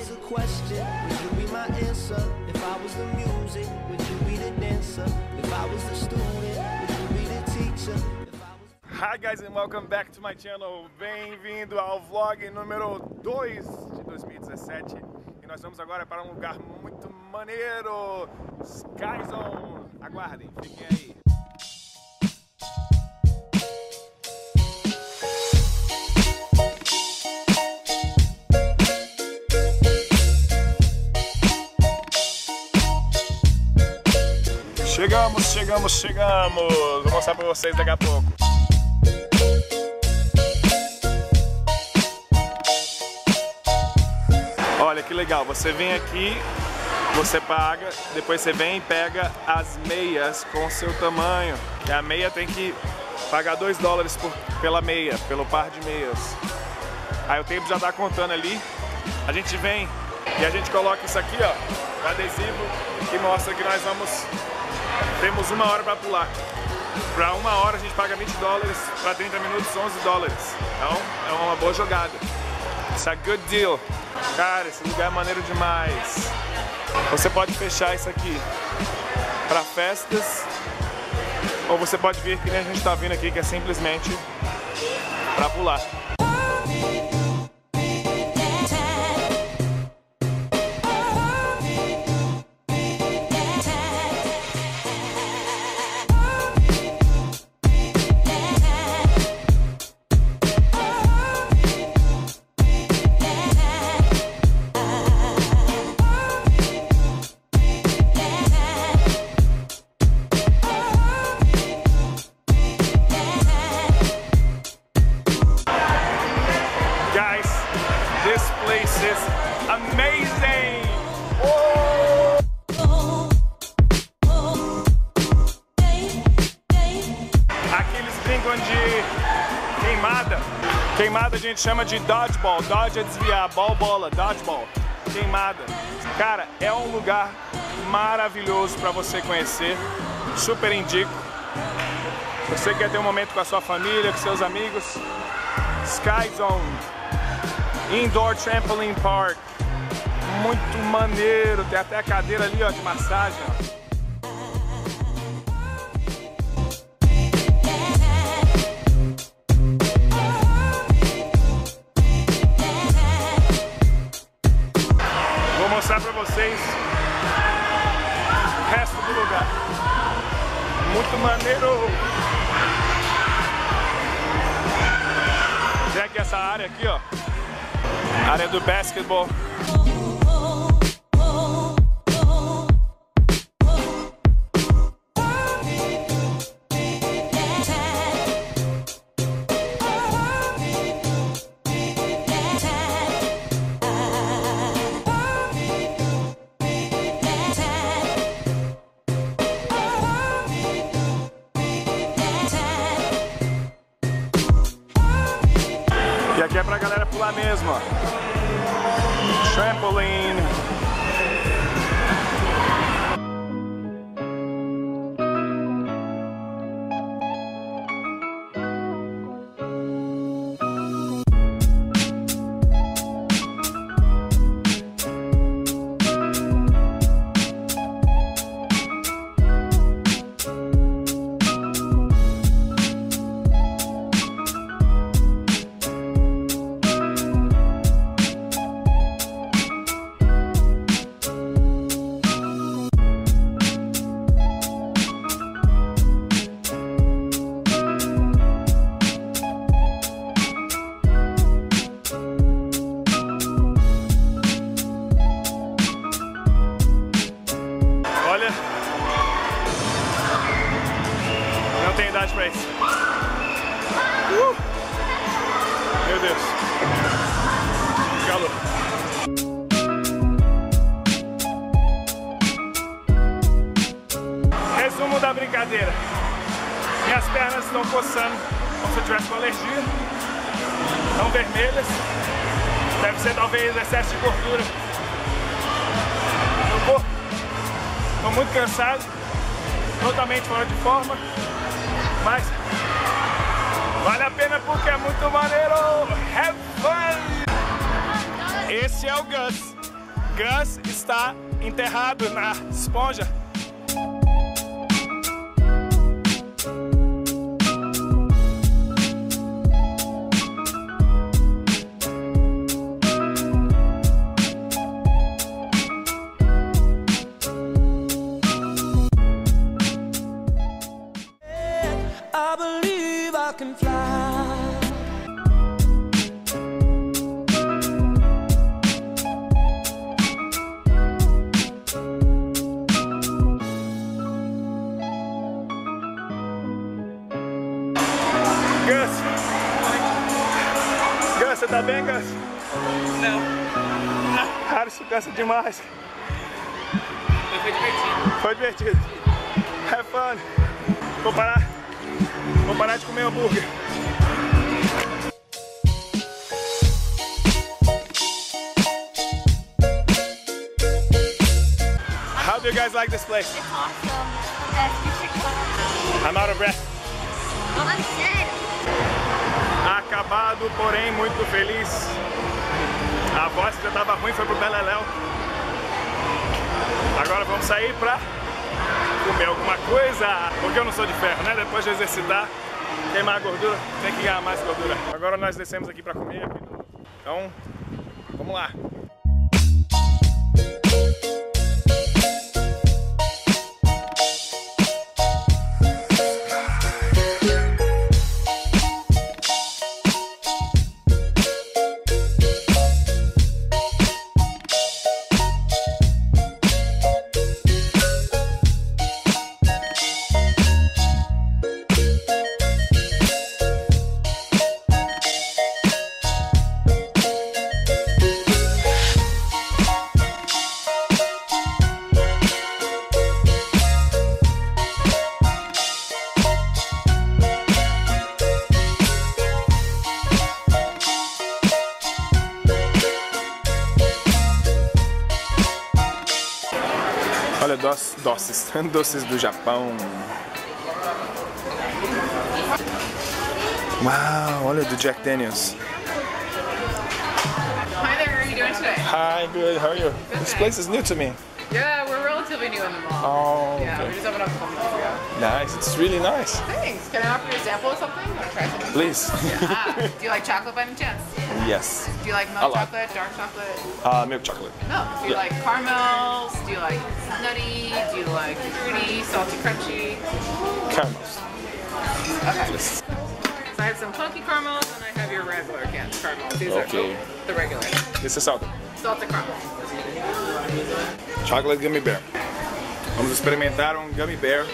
always a question, would you be my answer? If I was the music, would you be the dancer? If I was the student, would you be the teacher? Hi guys and welcome back to my channel. Bem-vindo ao vlog número 2 de 2017. E nós vamos agora para um lugar muito maneiro, Sky Zone. Aguardem, fiquem aí. Chegamos! Vou mostrar pra vocês daqui a pouco. Olha que legal, você vem aqui, você paga, depois você vem e pega as meias com o seu tamanho. E a meia tem que pagar $2 pela meia, pelo par de meias. Aí o tempo já tá contando ali. A gente vem e a gente coloca isso aqui, ó, o adesivo que mostra que nós temos 1 hora para pular. Para 1 hora a gente paga $20, para 30 minutos $11. Então é uma boa jogada. It's a good deal. Cara, esse lugar é maneiro demais. Você pode fechar isso aqui para festas, ou você pode vir que nem a gente está vindo aqui, que é simplesmente para pular. This place is amazing! Oh! Aqui eles brincam de queimada. Queimada a gente chama de dodgeball. Dodge é desviar, ball, bola, dodgeball. Queimada. Cara, é um lugar maravilhoso para você conhecer. Super indico. Você quer ter um momento com a sua família, com seus amigos? Sky Zone. Indoor Trampoline Park, muito maneiro, tem até a cadeira ali, ó, de massagem. Vou mostrar pra vocês o resto do lugar. Muito maneiro. Tem aqui essa área aqui, ó. Área do basquetebol. E aqui é pra galera pular mesmo, ó. Trampoline. Olha, não tem idade pra isso. Meu Deus, calor. Resumo da brincadeira: minhas pernas estão coçando como se eu tivesse com alergia, estão vermelhas, deve ser talvez excesso de gordura no corpo. Estou muito cansado, totalmente fora de forma, mas vale a pena porque é muito maneiro. Have fun! Esse é o Gus. Gus está enterrado na esponja. I believe I can fly. Gus, você tá bem, Gus? Não. Cara, isso cansa demais. Foi divertido. Foi divertido. Have fun. Vou parar de comer hambúrguer. How do you guys like this place? It's awesome. You should come. I'm out of breath. Well, that's it. Acabado, porém muito feliz. A voz que já tava ruim foi pro Beleléu. Agora vamos sair pra comer alguma coisa, porque eu não sou de ferro, né? Depois de exercitar, queimar a gordura, tem que ganhar mais gordura. Agora nós descemos aqui pra comer. Então, vamos lá. Olha, doces do Japão. Uau, olha do Jack Daniels. Hi there, how are you doing today? Hi, good, how are you? This place is new to me. Yeah, we're relatively new in the mall. Oh, Yeah, we okay. just opened up a couple months ago. Nice, it's really nice. Thanks. Can I offer you a sample of something? Want to try something? Please. Ah, do you like chocolate by any chance? Yes. Do you like I milk like. chocolate, dark chocolate? Milk chocolate. Milk. Do you Yeah. like caramels? Do you like nutty? Do you like fruity, salty, crunchy? Caramels. Okay. Yes. So I have some funky caramels and I have your regular canned caramels. These Okay. are the regular. This is salted. Salted caramel. Chocolate Gummy Bear. Vamos experimentar um Gummy Bear.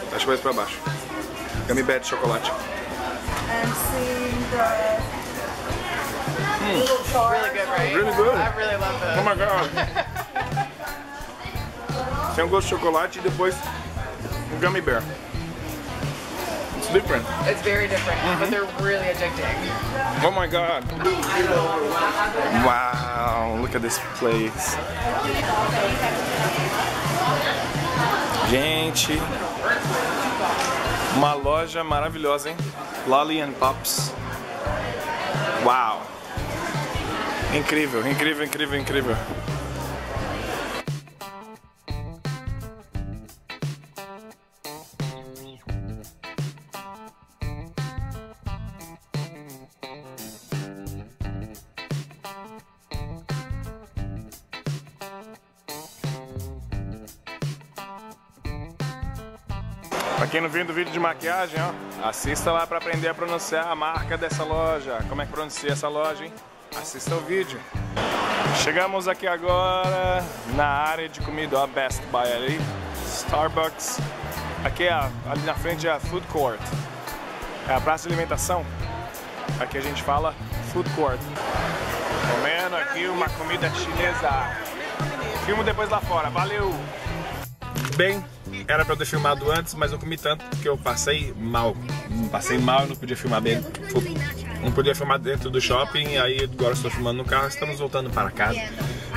Deixa eu ver pra baixo. Gummy Bear de chocolate. I'm seeing the Really good, right? Really good. I really love Oh this. my god. Tem um gosto de chocolate e depois um Gummy Bear. It's different. It's very different, but they're really addicting. Oh my god. Wow, look at this place. Gente, uma loja maravilhosa, hein? Lolly and Pops. Uau. Incrível, incrível, incrível, incrível. Pra quem não viu do vídeo de maquiagem, ó, assista lá pra aprender a pronunciar a marca dessa loja. Como é que pronuncia essa loja, hein? Assista o vídeo. Chegamos aqui agora na área de comida, ó, Best Buy ali, Starbucks. Aqui ali na frente é a Food Court. É a praça de alimentação. Aqui a gente fala Food Court. Comendo aqui uma comida chinesa. Filmo depois lá fora. Valeu! Bem, era pra eu ter filmado antes, mas eu comi tanto que eu passei mal. Passei mal, não podia filmar bem. Não podia filmar dentro do shopping, aí agora estou filmando no carro, estamos voltando para casa.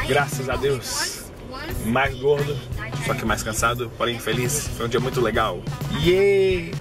Graças a Deus, mais gordo, só que mais cansado, porém feliz. Foi um dia muito legal. Yeah!